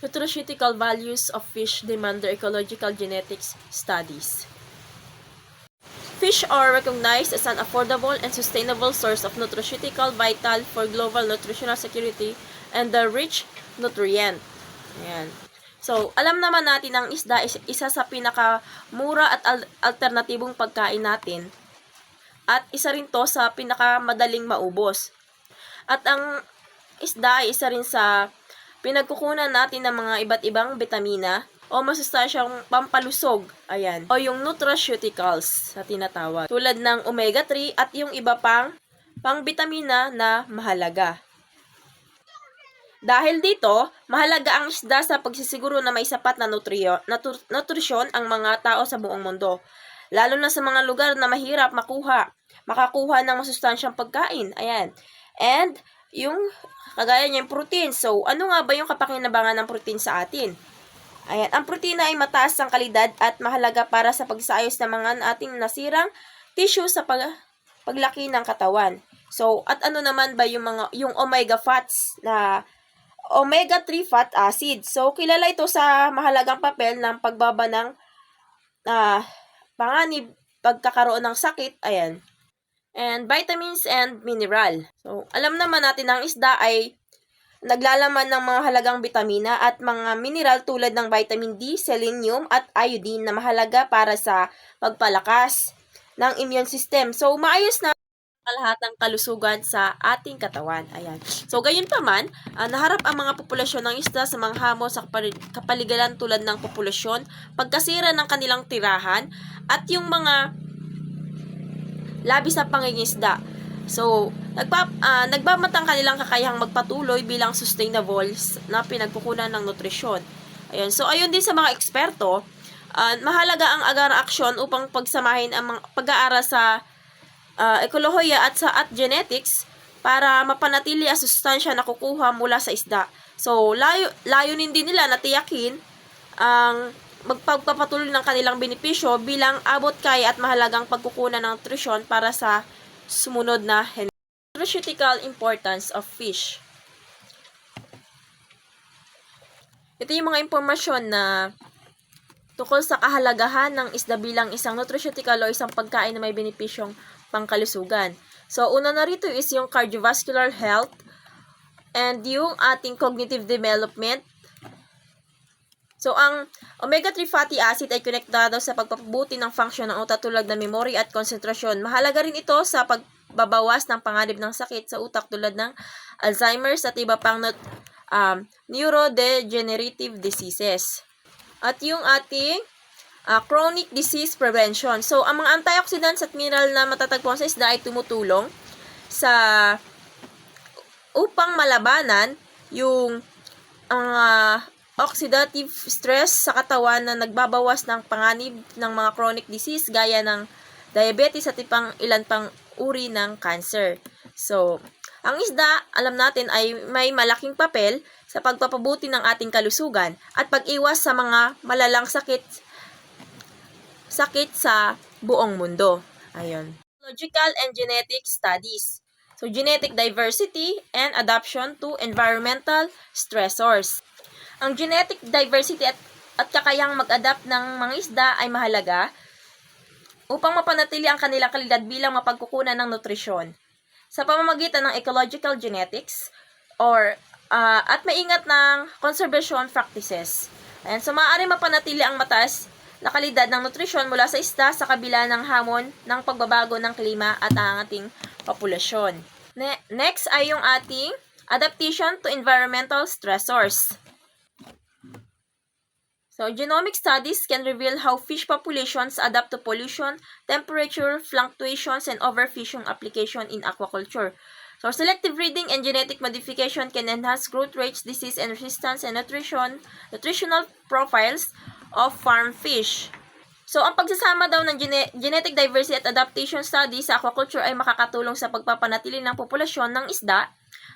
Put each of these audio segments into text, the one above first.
Nutraceutical values of fish demand their ecological genetics studies. Fish are recognized as an affordable and sustainable source of nutraceutical vital for global nutritional security and the rich nutrient. Ayan. So, alam naman natin ang isda is isa sa pinakamura at alternatibong pagkain natin. At isa rin to sa pinakamadaling maubos. At ang isda ay isa rin sa pinagkukunan natin ng mga iba't ibang bitamina o masustansyang pampalusog, ayan, o yung nutraceuticals sa tinatawag, tulad ng omega-3 at yung iba pang bitamina na mahalaga. Dahil dito, mahalaga ang isda sa pagsisiguro na may sapat na nutrisyon ang mga tao sa buong mundo, lalo na sa mga lugar na mahirap makakuha ng masustansyang pagkain, ayan. And yung kagaya niya yung protein. So, ano nga ba yung kapakinabangan ng protein sa atin? Ayan, ang protina ay mataas ang kalidad at mahalaga para sa pagsayos ng mga ating nasirang tissue sa paglaki ng katawan. So, at ano naman ba yung omega fats na omega-3 fat acid. So, kilala ito sa mahalagang papel ng pagbaba ng panganib, pagkakaroon ng sakit, ayan. And vitamins and mineral. So, alam naman natin ang isda ay naglalaman ng mga halagang bitamina at mga mineral tulad ng vitamin D, selenium at iodine na mahalaga para sa pagpalakas ng immune system. So, maayos na kalahatang kalusugan sa ating katawan. Ayan. So, gayon pa man, naharap ang mga populasyon ng isda sa mga hamon sa kapaligiran tulad ng populasyon, pagkasira ng kanilang tirahan, at yung mga labis na pangingisda. So, nagbamatang kanilang kakayahang magpatuloy bilang sustainable na pinagkukunan ng nutrisyon. Ayan. So, ayun din sa mga eksperto, mahalaga ang aksyon upang pagsamahin ang pag-aaral sa ekolohiya at genetics para mapanatili ang sustansya na kukuha mula sa isda. So, layunin din nila na tiyakin ang magpapatuloy ng kanilang benepisyo bilang abot kaya at mahalagang pagkukunan ng nutrisyon para sa sumunod na nutraceutical importance of fish. Ito yung mga impormasyon na tungkol sa kahalagahan ng isda bilang isang nutraceutical o isang pagkain na may benepisyong pangkalusugan. So, una na rito is yung cardiovascular health and yung ating cognitive development. So, ang omega-3 fatty acid ay konektado sa pagpapabuti ng function ng utak tulad ng memory at konsentrasyon. Mahalaga rin ito sa pagbabawas ng panganib ng sakit sa utak tulad ng Alzheimer's at iba pang neurodegenerative diseases. At yung ating chronic disease prevention. So, ang mga antioxidants at mineral na matatagpuan sa isda ay tumutulong upang malabanan yung oxidative stress sa katawan na nagbabawas ng panganib ng mga chronic disease gaya ng diabetes at ilan pang uri ng cancer. So, ang isda, alam natin, ay may malaking papel sa pagpapabuti ng ating kalusugan at pag-iwas sa mga malalang sakit sa buong mundo. Ayun. Ecological and genetic studies. So, genetic diversity and adaptation to environmental stressors. Ang genetic diversity at kakayahang mag-adapt ng mga isda ay mahalaga upang mapanatili ang kanilang kalidad bilang mapagkukunan ng nutrisyon. Sa pamamagitan ng ecological genetics at maingat ng conservation practices. Ayan, so maaari mapanatili ang mataas na kalidad ng nutrisyon mula sa isda sa kabila ng hamon ng pagbabago ng klima at ang ating populasyon. Next ay yung ating adaptation to environmental stressors. So, genomic studies can reveal how fish populations adapt to pollution, temperature fluctuations, and overfishing application in aquaculture. So, selective breeding and genetic modification can enhance growth rates, disease and resistance, and nutritional profiles of farm fish. So, ang pagsasama daw ng genetic diversity at adaptation studies sa aquaculture ay makakatulong sa pagpapanatili ng populasyon ng isda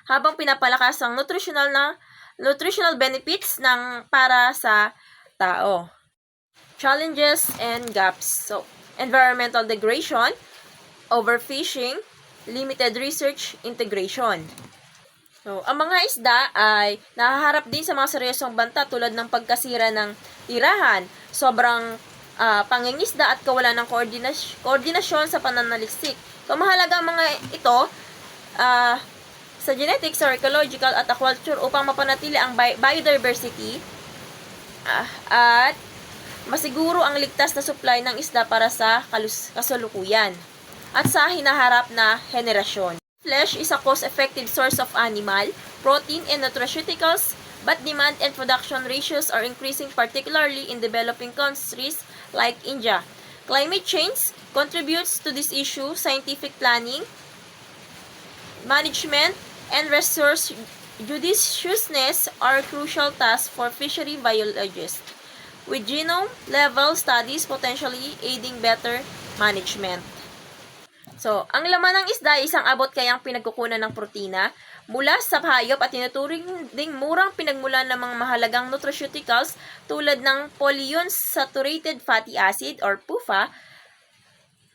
habang pinapalakas ang nutritional benefits para sa tao. Challenges and gaps. So, environmental degradation, overfishing, limited research integration. So, ang mga isda ay nahaharap din sa mga seryosong banta tulad ng pagkasira ng tirahan, sobrang pangingisda at kawalan ng koordinasyon sa pananaliksik. So, mahalaga ang mga ito sa genetics or ecological at aquaculture upang mapanatili ang biodiversity at masiguro ang ligtas na supply ng isda para sa kasalukuyan at sa hinaharap na henerasyon. Flesh is a cost-effective source of animal, protein, and nutraceuticals, but demand and production ratios are increasing, particularly in developing countries like India. Climate change contributes to this issue. Scientific planning, management, and resource judiciousness are crucial tasks for fishery biologists, with genome-level studies potentially aiding better management. So, ang laman ng isda ay isang abot kayang pinagkukunan ng protina mula sa hayop at tinuturing ding murang pinagmulan ng mga mahalagang nutraceuticals tulad ng polyunsaturated fatty acid or PUFA,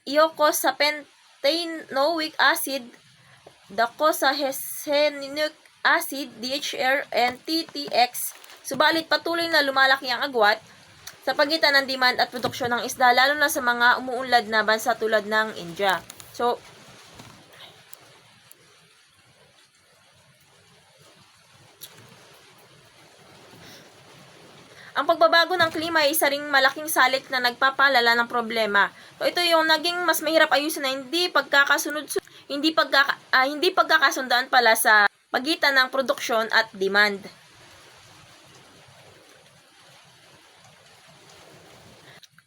eicosapentaenoic acid, docosahexaenoic acid, DHR, and TTX. Subalit patuloy na lumalaki ang agwat sa pagitan ng demand at produksyon ng isda, lalo na sa mga umuunlad na bansa tulad ng India. So, ang pagbabago ng klima ay isa ring malaking salik na nagpapalala ng problema. So, ito yung naging mas mahirap ayusin na hindi pagkakasundaan pala sa pagitan ng produksyon at demand.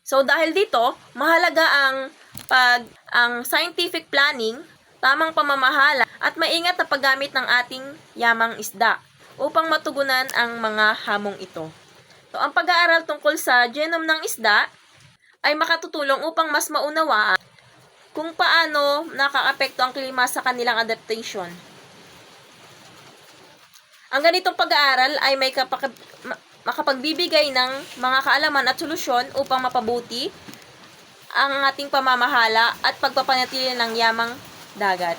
So, dahil dito, mahalaga ang scientific planning, tamang pamamahala, at maingat na paggamit ng ating yamang isda upang matugunan ang mga hamong ito. So, ang pag-aaral tungkol sa genome ng isda ay makatutulong upang mas maunawaan kung paano nakakaapekto ang klima sa kanilang adaptation. Ang ganitong pag-aaral ay may makapagbibigay ng mga kaalaman at solusyon upang mapabuti ang ating pamamahala at pagpapanatili ng yamang dagat.